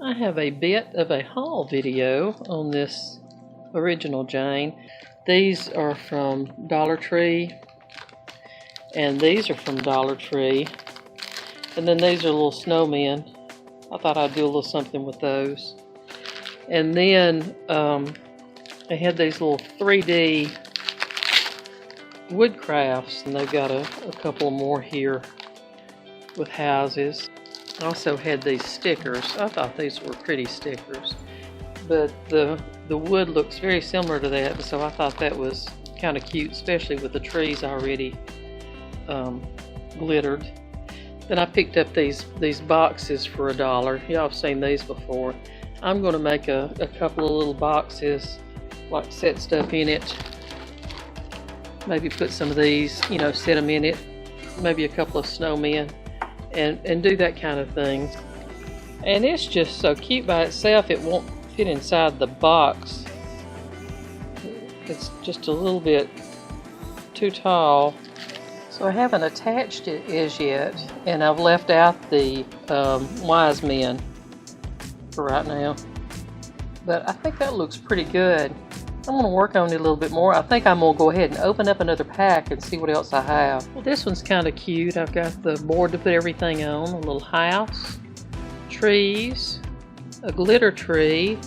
I have a bit of a haul video on this original Jane. These are from Dollar Tree, and these are from Dollar Tree, and then these are little snowmen. I thought I'd do a little something with those. And then I had these little 3D wood crafts, and they've got a couple more here with houses. I also had these stickers. I thought these were pretty stickers, but the wood looks very similar to that, so I thought that was kind of cute, especially with the trees already glittered. Then I picked up these boxes for $1. Y'all have seen these before. I'm going to make a couple of little boxes, like set stuff in it. Maybe put some of these, you know, set them in it. Maybe a couple of snowmen. And do that kind of thing. And it's just so cute by itself. It won't fit inside the box. It's just a little bit too tall. So I haven't attached it as yet, and I've left out the wise men for right now. But I think that looks pretty good. I'm going to work on it a little bit more. I think I'm going to go ahead and open up another pack and see what else I have. Well, this one's kind of cute. I've got the board to put everything on, a little house, trees, a glitter tree,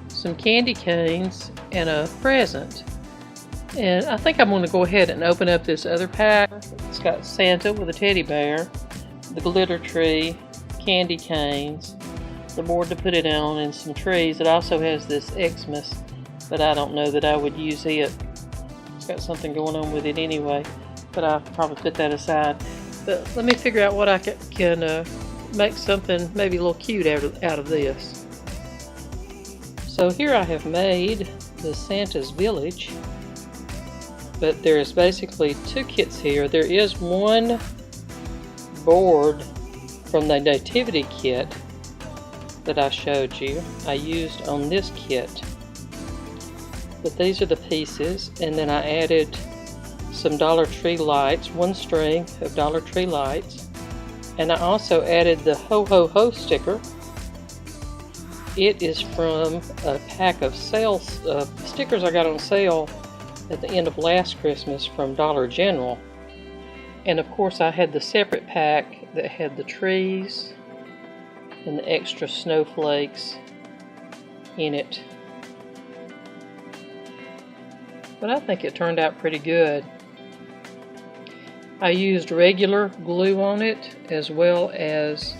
some candy canes, and a present. And I think I'm going to go ahead and open up this other pack. It's got Santa with a teddy bear, the glitter tree, candy canes, the board to put it on, and some trees. It also has this Xmas, but I don't know that I would use it. It's got something going on with it anyway, but I'll probably put that aside. But let me figure out what I can make something maybe a little cute out of this. So here I have made the Santa's Village, but there is basically two kits here. There is one board from the Nativity kit that I showed you. I used on this kit. But these are the pieces, and then I added some Dollar Tree lights, one string of Dollar Tree lights, and I also added the Ho Ho Ho sticker. It is from a pack of stickers I got on sale at the end of last Christmas from Dollar General. And of course I had the separate pack that had the trees and the extra snowflakes in it. But I think it turned out pretty good. I used regular glue on it as well as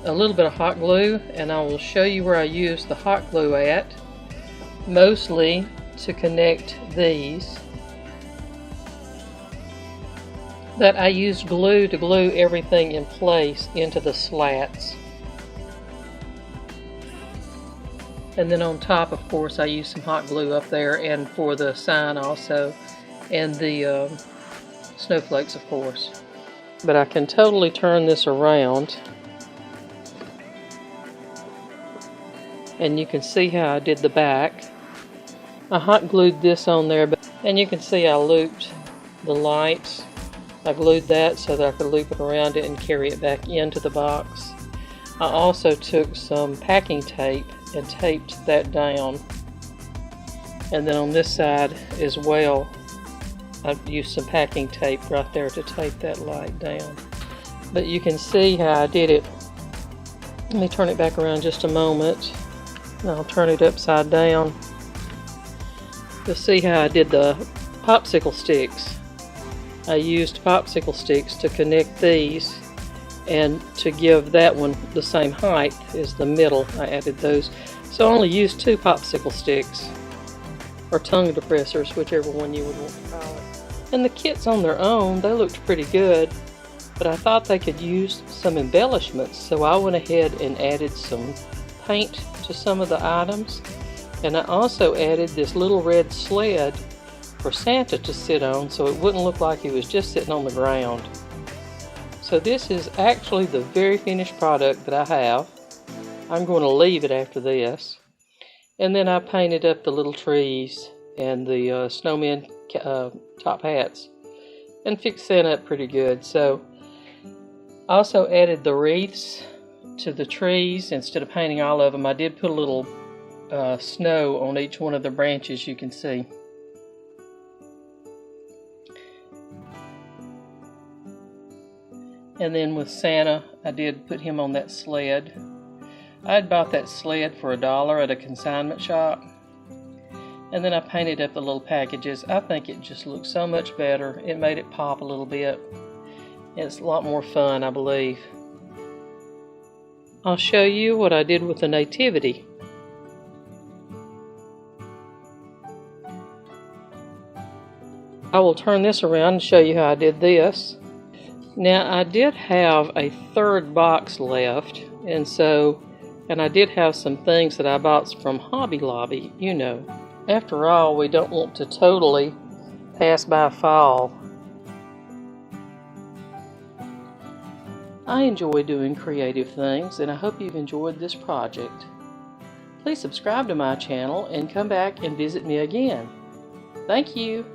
a little bit of hot glue, and I will show you where I used the hot glue at, mostly to connect these. But I used glue to glue everything in place into the slats. And then on top, of course, I used some hot glue up there, and for the sign also, and the snowflakes, of course. But I can totally turn this around, and you can see how I did the back. I hot glued this on there, and you can see I looped the lights. I glued that so that I could loop it around it and carry it back into the box. I also took some packing tape and taped that down, and then on this side as well I've used some packing tape right there to tape that light down. But you can see how I did it. Let me turn it back around just a moment, and I'll turn it upside down. You'll see how I did the popsicle sticks. I used popsicle sticks to connect these, and to give that one the same height as the middle, I added those. So I only used 2 popsicle sticks, or tongue depressors, whichever one you would want to call it. And the kits on their own, they looked pretty good, but I thought they could use some embellishments, so I went ahead and added some paint to some of the items. And I also added this little red sled for Santa to sit on, so it wouldn't look like he was just sitting on the ground. So this is actually the very finished product that I have. I'm going to leave it after this. And then I painted up the little trees and the snowmen top hats and fixed that up pretty good. So I also added the wreaths to the trees. Instead of painting all of them, I did put a little snow on each one of the branches, you can see. And then with Santa, I did put him on that sled. I had bought that sled for $1 at a consignment shop. And then I painted up the little packages. I think it just looks so much better. It made it pop a little bit. It's a lot more fun, I believe. I'll show you what I did with the nativity. I will turn this around and show you how I did this. Now, I did have a third box left, and I did have some things that I bought from Hobby Lobby, you know. After all, we don't want to totally pass by fall. I enjoy doing creative things, and I hope you've enjoyed this project. Please subscribe to my channel and come back and visit me again. Thank you.